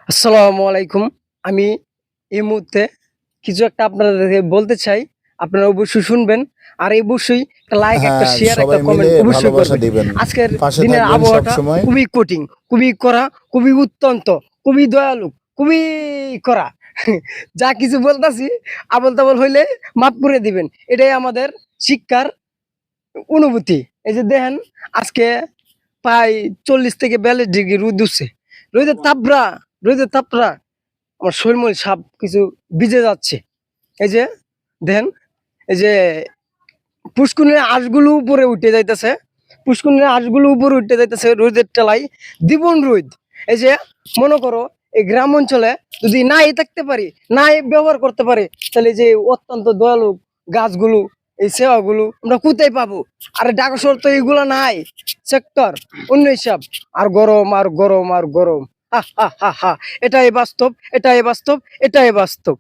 আসসালামু আলাইকুম। আমি এই মুহূর্তে কিছু একটা আপনাদেরকে বলতে চাই। আপনারা অবশ্যই শুনবেন। আর অবশ্যই একটা লাইক, একটা হ্যাঁ, শেয়ার, একটা সবাই মিলে কমেন্ট অবশ্যই ভালোবাসা করবেন। দিবেন। আজকের পাশে দিনের থাকবেন আবহাওয়াটা সবসময়। খুবই কঠিন, খুবই কড়া, খুবই অত্যন্ত, খুবই দয়ালু, খুবই কড়া। যা কিছু বলতাছি আবোল-তাবোল হইলে মাফ করে দিবেন। এটাই আমাদের শিক্ষার অনুভূতি। এই যে দেখেন আজকে প্রায় ৪০ থেকে ৪২ ডিগ্রি রোদ উঠছে। রোদের তাপরা রোদের তাপরা আমার শরীর সব কিছু ভিজে যাচ্ছে। এই যে দেখেন, এই যে পুষ্কুনির আঁশগুলো উপরে উঠে যাইতেছে, পুষ্কুনির আঁশগুলো উপরে উঠে যাইতেছে রোদের টেলায়, দ্বিগুণ রোদ। এই যে মনে করো এই গ্রাম অঞ্চলে যদি নাই থাকতে পারি, নাই ব্যবহার করতে পারি, তাহলে যে অত্যন্ত দয়ালু গাছগুলো, এই সেবাগুলো আমরা কোথায় পাবো? আর ঢাকা শহর তো এইগুলো নাই, সেক্টর অন্য হিসাব। আর গরম আর গরম আর গরম, হা হা হা হা। এটাই বাস্তব, এটাই বাস্তব, এটাই বাস্তব।